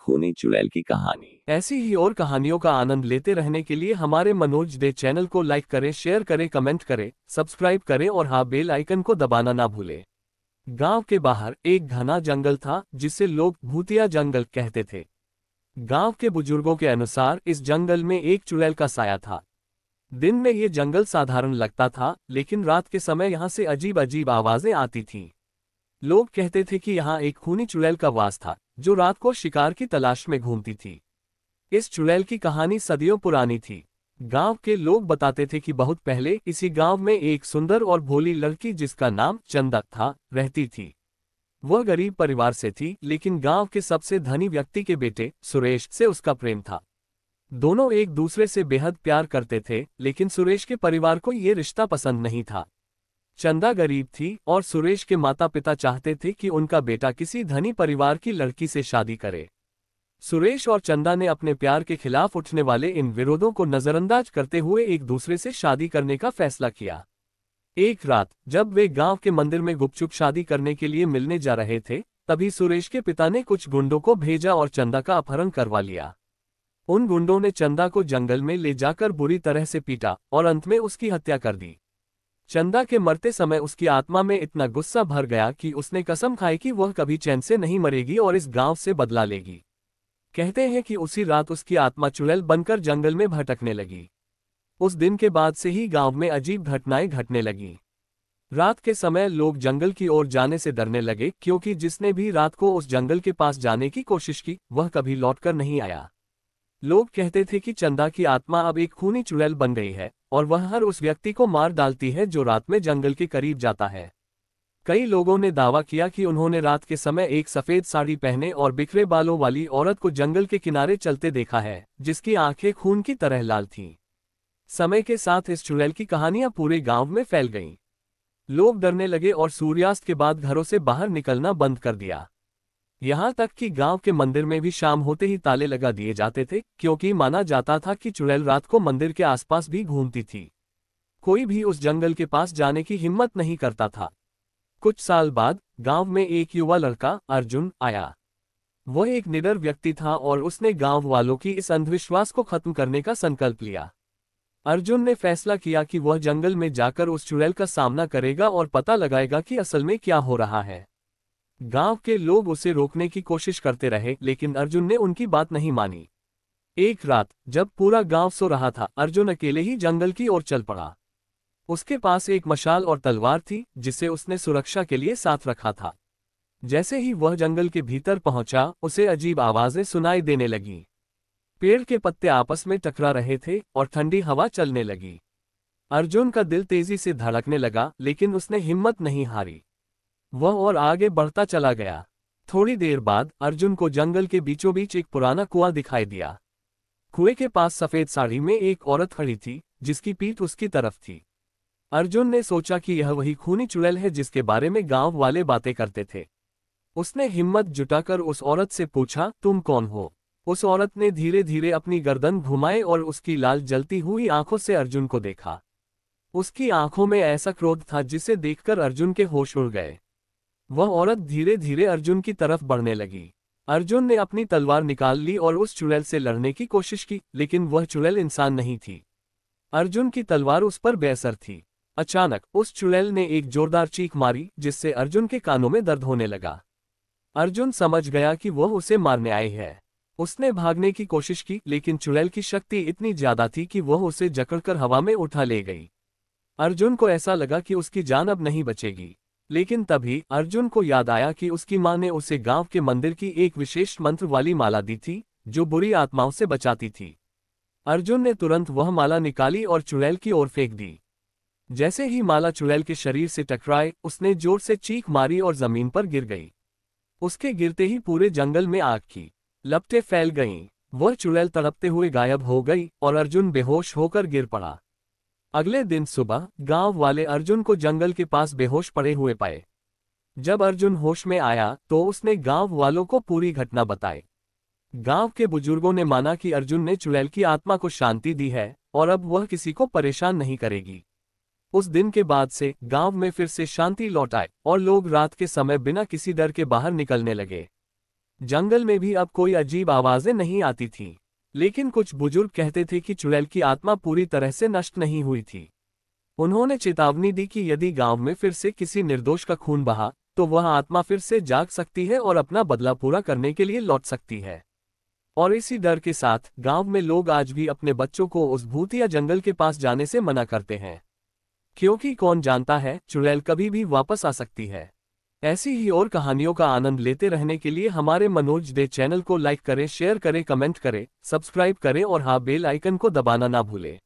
खूनी चुड़ैल की कहानी। ऐसी ही और कहानियों का आनंद लेते रहने के लिए हमारे मनोज डे चैनल को लाइक करें, शेयर करें, कमेंट करें, सब्सक्राइब करें और हाँ, बेल आइकन को दबाना ना भूलें। गांव के बाहर एक घना जंगल था जिसे लोग भूतिया जंगल कहते थे। गांव के बुजुर्गों के अनुसार इस जंगल में एक चुड़ैल का साया था। दिन में ये जंगल साधारण लगता था, लेकिन रात के समय यहाँ से अजीब अजीब आवाजें आती थीं। लोग कहते थे कि यहाँ एक खूनी चुड़ैल का वास था जो रात को शिकार की तलाश में घूमती थी। इस चुड़ैल की कहानी सदियों पुरानी थी। गांव के लोग बताते थे कि बहुत पहले इसी गांव में एक सुंदर और भोली लड़की जिसका नाम चंदा था, रहती थी। वह गरीब परिवार से थी, लेकिन गांव के सबसे धनी व्यक्ति के बेटे सुरेश से उसका प्रेम था। दोनों एक दूसरे से बेहद प्यार करते थे, लेकिन सुरेश के परिवार को ये रिश्ता पसंद नहीं था। चंदा गरीब थी और सुरेश के माता पिता चाहते थे कि उनका बेटा किसी धनी परिवार की लड़की से शादी करे। सुरेश और चंदा ने अपने प्यार के खिलाफ उठने वाले इन विरोधों को नजरअंदाज करते हुए एक दूसरे से शादी करने का फैसला किया। एक रात जब वे गांव के मंदिर में गुपचुप शादी करने के लिए मिलने जा रहे थे, तभी सुरेश के पिता ने कुछ गुंडों को भेजा और चंदा का अपहरण करवा लिया। उन गुंडों ने चंदा को जंगल में ले जाकर बुरी तरह से पीटा और अंत में उसकी हत्या कर दी। चंदा के मरते समय उसकी आत्मा में इतना गुस्सा भर गया कि उसने कसम खाई कि वह कभी चैन से नहीं मरेगी और इस गांव से बदला लेगी। कहते हैं कि उसी रात उसकी आत्मा चुड़ैल बनकर जंगल में भटकने लगी। उस दिन के बाद से ही गांव में अजीब घटनाएं घटने लगी। रात के समय लोग जंगल की ओर जाने से डरने लगे, क्योंकि जिसने भी रात को उस जंगल के पास जाने की कोशिश की वह कभी लौटकर नहीं आया। लोग कहते थे कि चंदा की आत्मा अब एक खूनी चुड़ैल बन गई है और वह हर उस व्यक्ति को मार डालती है जो रात में जंगल के करीब जाता है। कई लोगों ने दावा किया कि उन्होंने रात के समय एक सफेद साड़ी पहने और बिखरे बालों वाली औरत को जंगल के किनारे चलते देखा है, जिसकी आंखें खून की तरह लाल थीं। समय के साथ इस चुड़ैल की कहानियां पूरे गांव में फैल गईं। लोग डरने लगे और सूर्यास्त के बाद घरों से बाहर निकलना बंद कर दिया। यहाँ तक कि गांव के मंदिर में भी शाम होते ही ताले लगा दिए जाते थे, क्योंकि माना जाता था कि चुड़ैल रात को मंदिर के आसपास भी घूमती थी। कोई भी उस जंगल के पास जाने की हिम्मत नहीं करता था। कुछ साल बाद गांव में एक युवा लड़का अर्जुन आया। वह एक निडर व्यक्ति था और उसने गांव वालों की इस अंधविश्वास को खत्म करने का संकल्प लिया। अर्जुन ने फैसला किया कि वह जंगल में जाकर उस चुड़ैल का सामना करेगा और पता लगाएगा कि असल में क्या हो रहा है। गांव के लोग उसे रोकने की कोशिश करते रहे, लेकिन अर्जुन ने उनकी बात नहीं मानी। एक रात जब पूरा गांव सो रहा था, अर्जुन अकेले ही जंगल की ओर चल पड़ा। उसके पास एक मशाल और तलवार थी, जिसे उसने सुरक्षा के लिए साथ रखा था। जैसे ही वह जंगल के भीतर पहुंचा, उसे अजीब आवाजें सुनाई देने लगीं। पेड़ के पत्ते आपस में टकरा रहे थे और ठंडी हवा चलने लगी। अर्जुन का दिल तेजी से धड़कने लगा, लेकिन उसने हिम्मत नहीं हारी। वह और आगे बढ़ता चला गया। थोड़ी देर बाद अर्जुन को जंगल के बीचों बीच एक पुराना कुआं दिखाई दिया। कुएं के पास सफेद साड़ी में एक औरत खड़ी थी, जिसकी पीठ उसकी तरफ थी। अर्जुन ने सोचा कि यह वही खूनी चुड़ैल है जिसके बारे में गांव वाले बातें करते थे। उसने हिम्मत जुटाकर उस औरत से पूछा, तुम कौन हो? उस औरत ने धीरे धीरे अपनी गर्दन घुमाई और उसकी लाल जलती हुई आंखों से अर्जुन को देखा। उसकी आंखों में ऐसा क्रोध था जिसे देखकर अर्जुन के होश उड़ गए। वह औरत धीरे धीरे अर्जुन की तरफ बढ़ने लगी। अर्जुन ने अपनी तलवार निकाल ली और उस चुड़ैल से लड़ने की कोशिश की, लेकिन वह चुड़ैल इंसान नहीं थी। अर्जुन की तलवार उस पर बेअसर थी। अचानक उस चुड़ैल ने एक जोरदार चीख मारी, जिससे अर्जुन के कानों में दर्द होने लगा। अर्जुन समझ गया कि वह उसे मारने आई है। उसने भागने की कोशिश की, लेकिन चुड़ैल की शक्ति इतनी ज्यादा थी कि वह उसे जकड़कर हवा में उठा ले गई। अर्जुन को ऐसा लगा कि उसकी जान अब नहीं बचेगी, लेकिन तभी अर्जुन को याद आया कि उसकी मां ने उसे गांव के मंदिर की एक विशेष मंत्र वाली माला दी थी, जो बुरी आत्माओं से बचाती थी। अर्जुन ने तुरंत वह माला निकाली और चुड़ैल की ओर फेंक दी। जैसे ही माला चुड़ैल के शरीर से टकराई, उसने जोर से चीख मारी और जमीन पर गिर गई। उसके गिरते ही पूरे जंगल में आग की लपटें फैल गईं। वह चुड़ैल तड़पते हुए गायब हो गई और अर्जुन बेहोश होकर गिर पड़ा। अगले दिन सुबह गांव वाले अर्जुन को जंगल के पास बेहोश पड़े हुए पाए। जब अर्जुन होश में आया तो उसने गांव वालों को पूरी घटना बताई। गांव के बुजुर्गों ने माना कि अर्जुन ने चुड़ैल की आत्मा को शांति दी है और अब वह किसी को परेशान नहीं करेगी। उस दिन के बाद से गांव में फिर से शांति लौट आई और लोग रात के समय बिना किसी डर के बाहर निकलने लगे। जंगल में भी अब कोई अजीब आवाजें नहीं आती थीं। लेकिन कुछ बुजुर्ग कहते थे कि चुड़ैल की आत्मा पूरी तरह से नष्ट नहीं हुई थी। उन्होंने चेतावनी दी कि यदि गांव में फिर से किसी निर्दोष का खून बहा, तो वह आत्मा फिर से जाग सकती है और अपना बदला पूरा करने के लिए लौट सकती है। और इसी डर के साथ गांव में लोग आज भी अपने बच्चों को उस भूत या जंगल के पास जाने से मना करते हैं, क्योंकि कौन जानता है, चुड़ैल कभी भी वापस आ सकती है। ऐसी ही और कहानियों का आनंद लेते रहने के लिए हमारे मनोज दे चैनल को लाइक करें, शेयर करें, कमेंट करें, सब्सक्राइब करें और हाँ, बेल आइकन को दबाना ना भूलें।